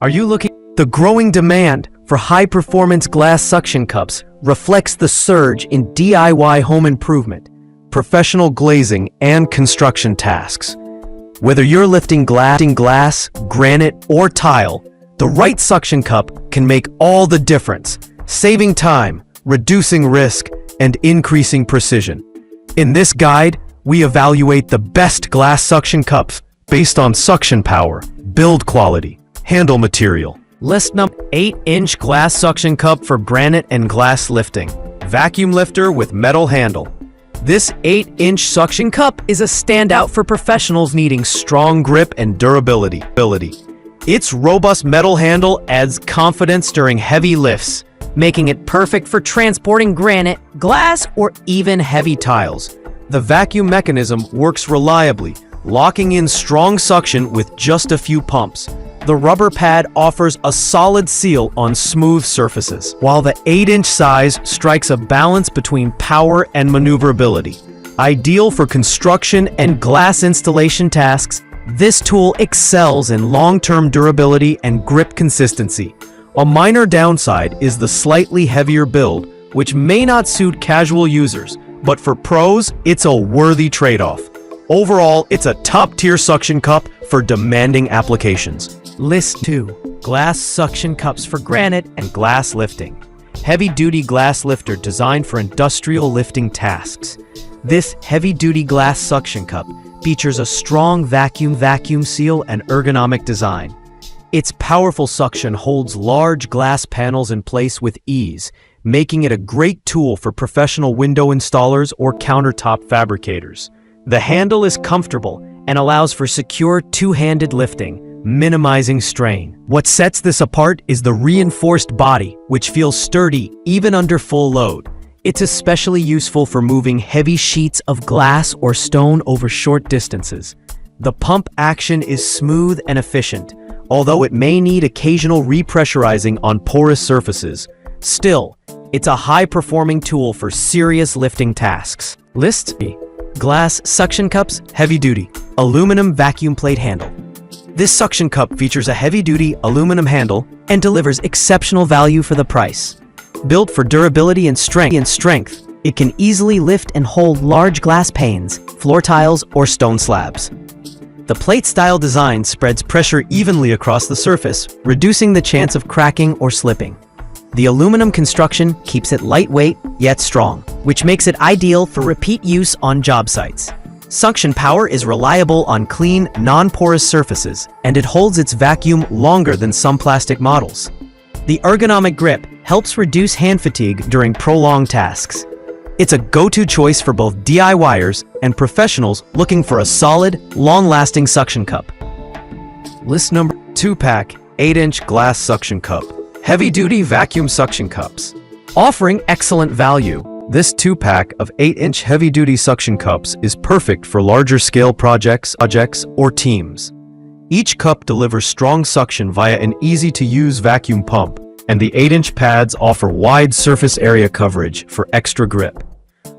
Are you looking? The growing demand for high-performance glass suction cups reflects the surge in DIY home improvement, professional glazing, and construction tasks. Whether you're lifting glass, granite, or tile, the right suction cup can make all the difference, saving time, reducing risk, and increasing precision. In this guide, we evaluate the best glass suction cups based on suction power, build quality, handle material. List number 8-inch glass suction cup for granite and glass lifting. Vacuum lifter with metal handle. This 8-inch suction cup is a standout for professionals needing strong grip and durability. Its robust metal handle adds confidence during heavy lifts, making it perfect for transporting granite, glass, or even heavy tiles. The vacuum mechanism works reliably, locking in strong suction with just a few pumps. The rubber pad offers a solid seal on smooth surfaces, while the 8-inch size strikes a balance between power and maneuverability. Ideal for construction and glass installation tasks, this tool excels in long-term durability and grip consistency. A minor downside is the slightly heavier build, which may not suit casual users, but for pros, it's a worthy trade-off. Overall, it's a top-tier suction cup for demanding applications. List 2. Glass suction cups for granite and glass lifting. Heavy-duty glass lifter designed for industrial lifting tasks. This heavy-duty glass suction cup features a strong vacuum seal and ergonomic design. Its powerful suction holds large glass panels in place with ease, making it a great tool for professional window installers or countertop fabricators. The handle is comfortable and allows for secure two-handed lifting, minimizing strain. What sets this apart is the reinforced body, which feels sturdy even under full load. It's especially useful for moving heavy sheets of glass or stone over short distances. The pump action is smooth and efficient, although it may need occasional repressurizing on porous surfaces. Still, it's a high-performing tool for serious lifting tasks. List B. Glass suction cups, heavy-duty, aluminum vacuum plate handle. This suction cup features a heavy-duty aluminum handle and delivers exceptional value for the price. Built for durability and strength, it can easily lift and hold large glass panes, floor tiles, or stone slabs. The plate-style design spreads pressure evenly across the surface, reducing the chance of cracking or slipping. The aluminum construction keeps it lightweight yet strong, which makes it ideal for repeat use on job sites. Suction power is reliable on clean, non-porous surfaces, and it holds its vacuum longer than some plastic models. The ergonomic grip helps reduce hand fatigue during prolonged tasks. It's a go-to choice for both DIYers and professionals looking for a solid, long-lasting suction cup. List number 2-pack 8-inch glass suction cup. Heavy-duty vacuum suction cups. Offering excellent value, this 2-pack of 8-inch heavy-duty suction cups is perfect for larger-scale projects or teams. Each cup delivers strong suction via an easy-to-use vacuum pump, and the 8-inch pads offer wide surface area coverage for extra grip.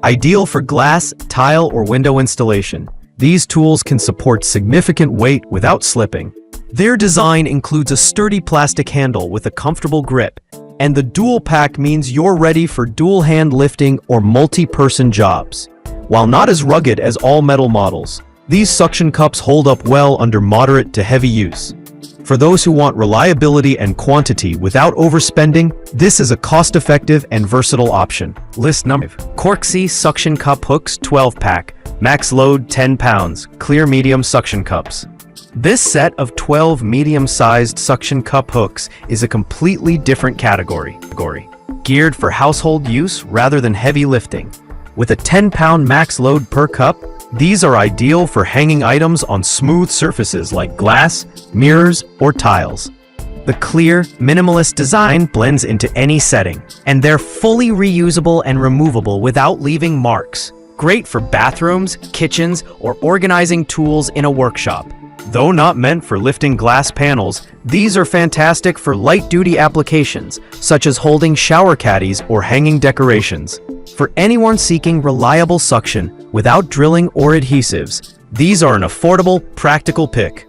Ideal for glass, tile, or window installation, these tools can support significant weight without slipping. Their design includes a sturdy plastic handle with a comfortable grip, and the dual pack means you're ready for dual-hand lifting or multi-person jobs. While not as rugged as all metal models, these suction cups hold up well under moderate to heavy use. For those who want reliability and quantity without overspending, this is a cost-effective and versatile option. List number 5. Corksy Suction Cup Hooks 12-pack, max load 10 pounds, clear medium suction cups. This set of 12 medium-sized suction cup hooks is a completely different category, geared for household use rather than heavy lifting. With a 10-pound max load per cup, these are ideal for hanging items on smooth surfaces like glass, mirrors, or tiles. The clear, minimalist design blends into any setting, and they're fully reusable and removable without leaving marks. Great for bathrooms, kitchens, or organizing tools in a workshop. Though not meant for lifting glass panels, these are fantastic for light-duty applications, such as holding shower caddies or hanging decorations. For anyone seeking reliable suction without drilling or adhesives, these are an affordable, practical pick.